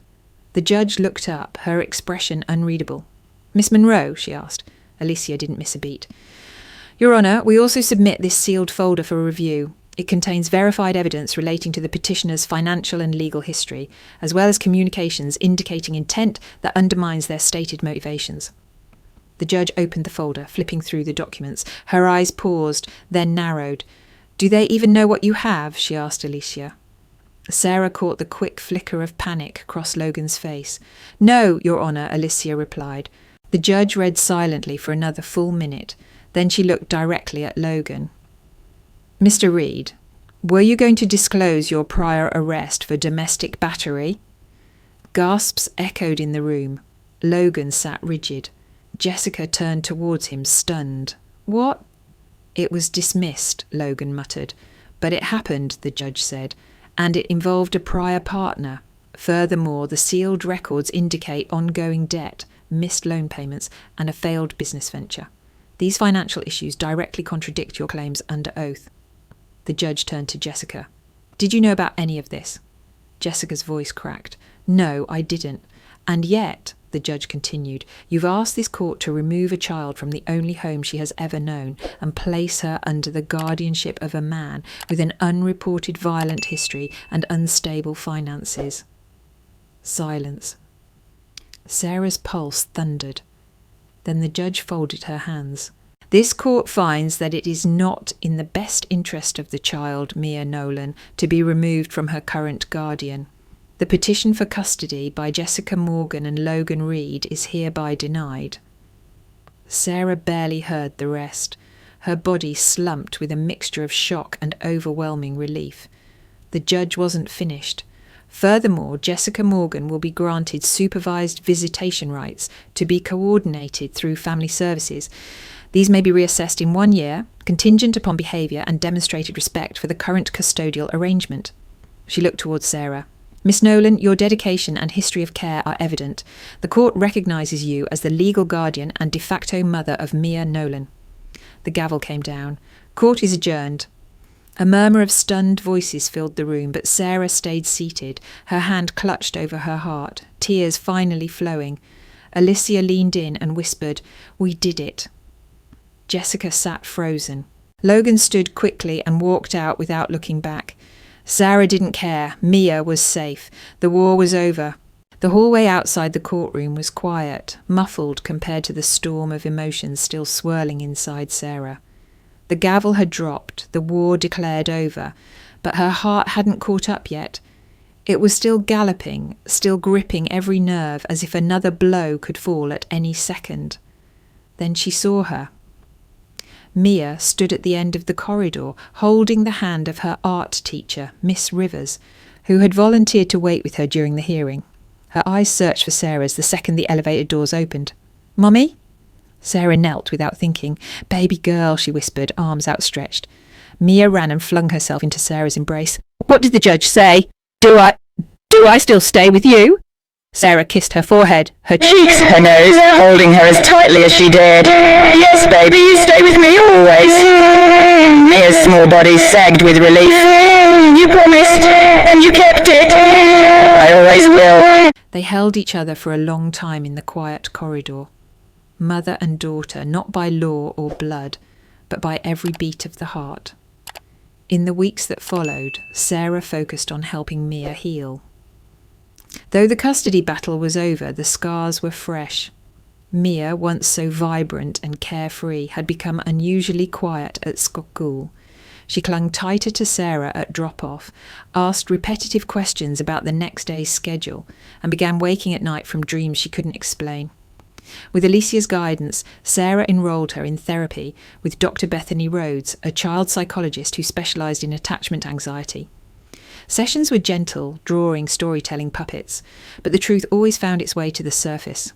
The judge looked up, her expression unreadable. "Miss Monroe?" she asked. Alicia didn't miss a beat. "Your Honour, we also submit this sealed folder for review. It contains verified evidence relating to the petitioner's financial and legal history, as well as communications indicating intent that undermines their stated motivations." The judge opened the folder, flipping through the documents. Her eyes paused, then narrowed. "Do they even know what you have?" she asked Alicia. Sarah caught the quick flicker of panic across Logan's face. "No, Your Honour," Alicia replied. The judge read silently for another full minute. Then she looked directly at Logan. "Mr. Reed, were you going to disclose your prior arrest for domestic battery?" Gasps echoed in the room. Logan sat rigid. Jessica turned towards him, stunned. "What?" "It was dismissed," Logan muttered. "But it happened," the judge said, "and it involved a prior partner. Furthermore, the sealed records indicate ongoing debt, missed loan payments, and a failed business venture. These financial issues directly contradict your claims under oath." The judge turned to Jessica. "Did you know about any of this?" Jessica's voice cracked. "No, I didn't. And yet," the judge continued, "you've asked this court to remove a child from the only home she has ever known and place her under the guardianship of a man with an unreported violent history and unstable finances." Silence. Sarah's pulse thundered. Then the judge folded her hands. "This court finds that it is not in the best interest of the child, Mia Nolan, to be removed from her current guardian. The petition for custody by Jessica Morgan and Logan Reed is hereby denied." Sarah barely heard the rest. Her body slumped with a mixture of shock and overwhelming relief. The judge wasn't finished. Furthermore, Jessica Morgan will be granted supervised visitation rights to be coordinated through family services. These may be reassessed in 1 year, contingent upon behaviour and demonstrated respect for the current custodial arrangement. She looked towards Sarah. "Miss Nolan, your dedication and history of care are evident. The court recognises you as the legal guardian and de facto mother of Mia Nolan." The gavel came down. "Court is adjourned." A murmur of stunned voices filled the room, but Sarah stayed seated, her hand clutched over her heart, tears finally flowing. Alicia leaned in and whispered, "We did it." Jessica sat frozen. Logan stood quickly and walked out without looking back. Sarah didn't care. Mia was safe. The war was over. The hallway outside the courtroom was quiet, muffled compared to the storm of emotions still swirling inside Sarah. The gavel had dropped, the war declared over, but her heart hadn't caught up yet. It was still galloping, still gripping every nerve as if another blow could fall at any second. Then she saw her. Mia stood at the end of the corridor, holding the hand of her art teacher, Miss Rivers, who had volunteered to wait with her during the hearing. Her eyes searched for Sarah's the second the elevator doors opened. "Mummy?" Sarah knelt without thinking. "Baby girl," she whispered, arms outstretched. Mia ran and flung herself into Sarah's embrace. "What did the judge say? Do I still stay with you?" Sarah kissed her forehead, her cheeks, her nose, holding her as tightly as she dared. "Yes, baby, you stay with me always." Mia's small body sagged with relief. "You promised, and you kept it. I always will." They held each other for a long time in the quiet corridor. Mother and daughter, not by law or blood, but by every beat of the heart. In the weeks that followed, Sarah focused on helping Mia heal. Though the custody battle was over, the scars were fresh. Mia, once so vibrant and carefree, had become unusually quiet at school. She clung tighter to Sarah at drop-off, asked repetitive questions about the next day's schedule, and began waking at night from dreams she couldn't explain. With Alicia's guidance, Sarah enrolled her in therapy with Dr. Bethany Rhodes, a child psychologist who specialised in attachment anxiety. Sessions were gentle, drawing, storytelling puppets, but the truth always found its way to the surface.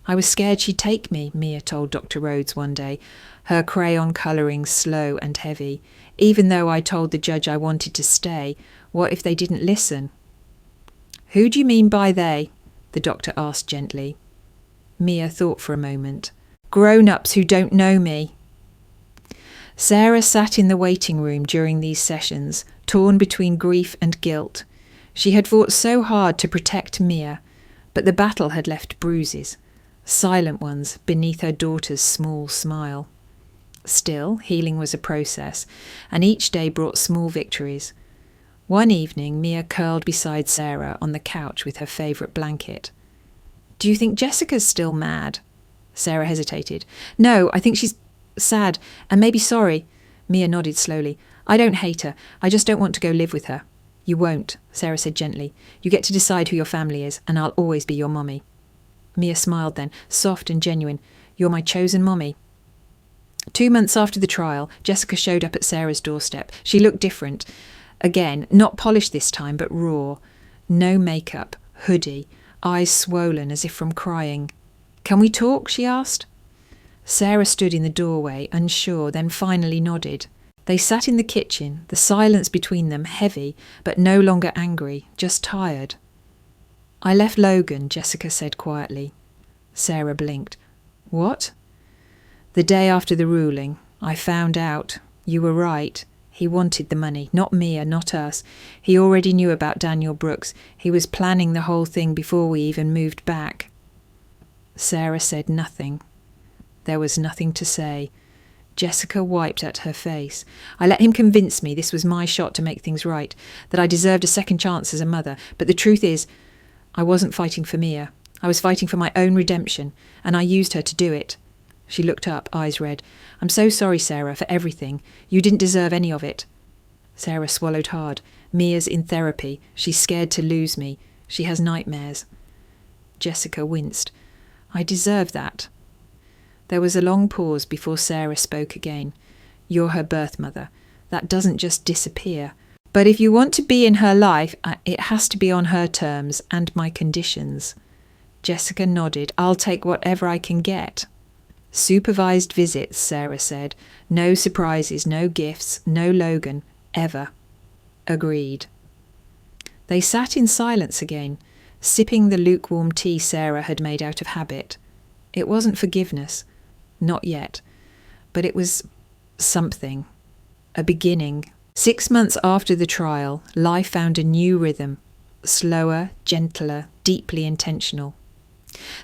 I was scared she'd take me, Mia told Dr. Rhodes one day, her crayon colouring slow and heavy. Even though I told the judge I wanted to stay, what if they didn't listen? Who do you mean by they? The doctor asked gently. Mia thought for a moment. Grown-ups who don't know me. Sarah sat in the waiting room during these sessions, torn between grief and guilt. She had fought so hard to protect Mia, but the battle had left bruises, silent ones beneath her daughter's small smile. Still, healing was a process, and each day brought small victories. One evening, Mia curled beside Sarah on the couch with her favourite blanket. Do you think Jessica's still mad? Sarah hesitated. No, I think she's sad and maybe sorry. Mia nodded slowly. I don't hate her. I just don't want to go live with her. You won't, Sarah said gently. You get to decide who your family is, and I'll always be your mommy. Mia smiled then, soft and genuine. You're my chosen mommy. 2 months after the trial, Jessica showed up at Sarah's doorstep. She looked different. Again, not polished this time, but raw. No makeup, hoodie, eyes swollen as if from crying. Can we talk? She asked. Sarah stood in the doorway, unsure, then finally nodded. They sat in the kitchen, the silence between them heavy, but no longer angry, just tired. I left Logan, Jessica said quietly. Sarah blinked. What? The day after the ruling, I found out. You were right. He wanted the money, not Mia, not us. He already knew about Daniel Brooks. He was planning the whole thing before we even moved back. Sarah said nothing. There was nothing to say. Jessica wiped at her face. I let him convince me this was my shot to make things right, that I deserved a second chance as a mother. But the truth is, I wasn't fighting for Mia. I was fighting for my own redemption, and I used her to do it. She looked up, eyes red. I'm so sorry, Sarah, for everything. You didn't deserve any of it. Sarah swallowed hard. Mia's in therapy. She's scared to lose me. She has nightmares. Jessica winced. I deserve that. There was a long pause before Sarah spoke again. You're her birth mother. That doesn't just disappear. But if you want to be in her life, it has to be on her terms and my conditions. Jessica nodded. I'll take whatever I can get. Supervised visits, Sarah said. No surprises, no gifts, no Logan, ever. Agreed. They sat in silence again, sipping the lukewarm tea Sarah had made out of habit. It wasn't forgiveness. Not yet. But it was something. A beginning. 6 months after the trial, life found a new rhythm. Slower, gentler, deeply intentional.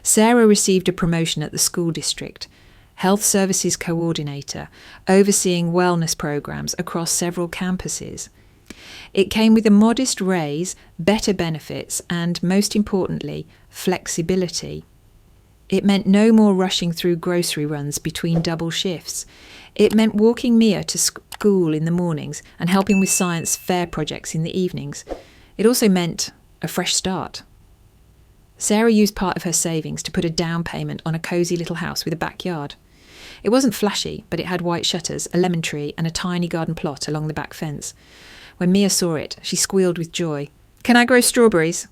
Sarah received a promotion at the school district, health services coordinator, overseeing wellness programs across several campuses. It came with a modest raise, better benefits, and, most importantly, flexibility. It meant no more rushing through grocery runs between double shifts. It meant walking Mia to school in the mornings and helping with science fair projects in the evenings. It also meant a fresh start. Sarah used part of her savings to put a down payment on a cosy little house with a backyard. It wasn't flashy, but it had white shutters, a lemon tree, and a tiny garden plot along the back fence. When Mia saw it, she squealed with joy. Can I grow strawberries?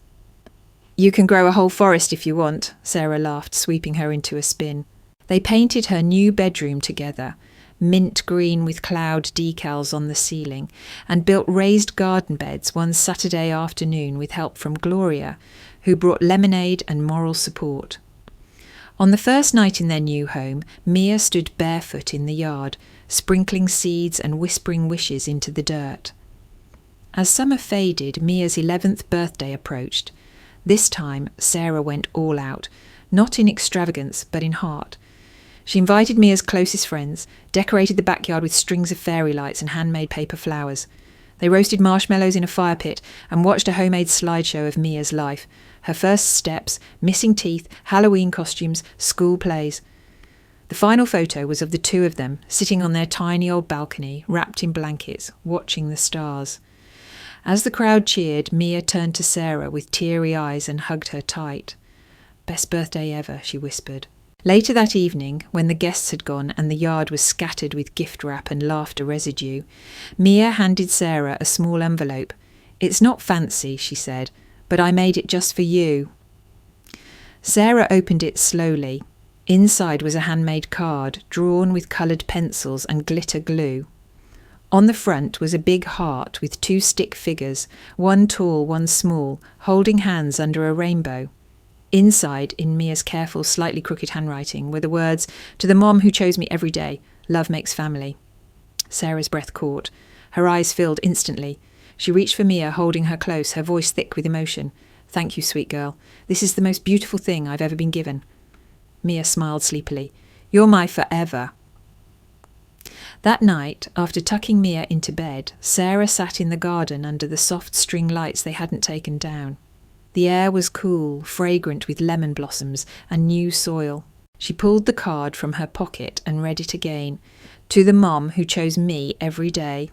You can grow a whole forest if you want, Sarah laughed, sweeping her into a spin. They painted her new bedroom together, mint green with cloud decals on the ceiling, and built raised garden beds one Saturday afternoon with help from Gloria, who brought lemonade and moral support. On the first night in their new home, Mia stood barefoot in the yard, sprinkling seeds and whispering wishes into the dirt. As summer faded, Mia's 11th birthday approached. This time, Sarah went all out, not in extravagance, but in heart. She invited Mia's closest friends, decorated the backyard with strings of fairy lights and handmade paper flowers. They roasted marshmallows in a fire pit and watched a homemade slideshow of Mia's life, her first steps, missing teeth, Halloween costumes, school plays. The final photo was of the two of them, sitting on their tiny old balcony, wrapped in blankets, watching the stars. As the crowd cheered, Mia turned to Sarah with teary eyes and hugged her tight. Best birthday ever, she whispered. Later that evening, when the guests had gone and the yard was scattered with gift wrap and laughter residue, Mia handed Sarah a small envelope. "It's not fancy," she said, "but I made it just for you." Sarah opened it slowly. Inside was a handmade card, drawn with coloured pencils and glitter glue. On the front was a big heart with 2 stick figures, one tall, one small, holding hands under a rainbow. Inside, in Mia's careful, slightly crooked handwriting, were the words, "To the mom who chose me every day, love makes family." Sarah's breath caught. Her eyes filled instantly. She reached for Mia, holding her close, her voice thick with emotion. "Thank you, sweet girl. This is the most beautiful thing I've ever been given." Mia smiled sleepily. "You're my forever." That night, after tucking Mia into bed, Sarah sat in the garden under the soft string lights they hadn't taken down. The air was cool, fragrant with lemon blossoms and new soil. She pulled the card from her pocket and read it again. "To the mom who chose me every day."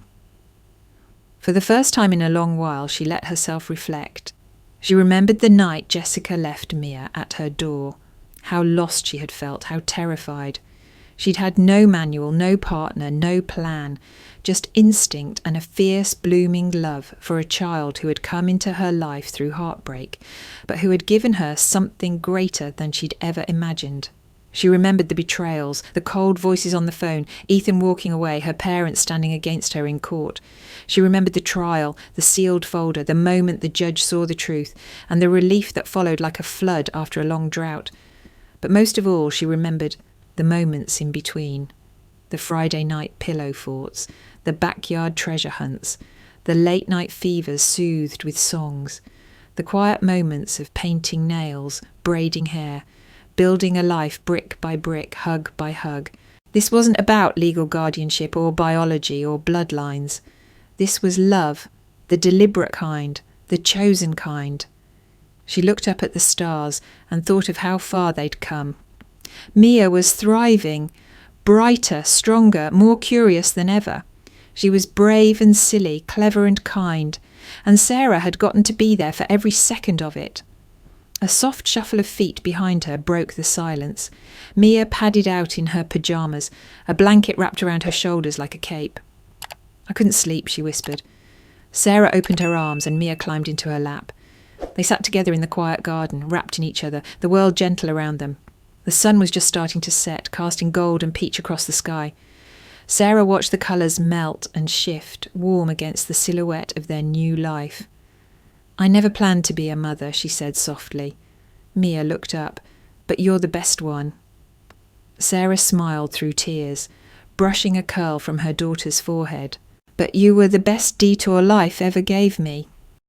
For the first time in a long while, she let herself reflect. She remembered the night Jessica left Mia at her door. How lost she had felt, how terrified. She'd had no manual, no partner, no plan, just instinct and a fierce, blooming love for a child who had come into her life through heartbreak, but who had given her something greater than she'd ever imagined. She remembered the betrayals, the cold voices on the phone, Ethan walking away, her parents standing against her in court. She remembered the trial, the sealed folder, the moment the judge saw the truth, and the relief that followed like a flood after a long drought. But most of all, she remembered the moments in between. The Friday night pillow forts, the backyard treasure hunts, the late night fevers soothed with songs, the quiet moments of painting nails, braiding hair, building a life brick by brick, hug by hug. This wasn't about legal guardianship or biology or bloodlines. This was love, the deliberate kind, the chosen kind. She looked up at the stars and thought of how far they'd come. Mia was thriving, brighter, stronger, more curious than ever. She was brave and silly, clever and kind, and Sarah had gotten to be there for every second of it. A soft shuffle of feet behind her broke the silence. Mia padded out in her pyjamas, a blanket wrapped around her shoulders like a cape. "I couldn't sleep," she whispered. Sarah opened her arms and Mia climbed into her lap. They sat together in the quiet garden, wrapped in each other, the world gentle around them. The sun was just starting to set, casting gold and peach across the sky. Sarah watched the colours melt and shift, warm against the silhouette of their new life. "I never planned to be a mother," she said softly. Mia looked up. "But you're the best one." Sarah smiled through tears, brushing a curl from her daughter's forehead. "But you were the best detour life ever gave me."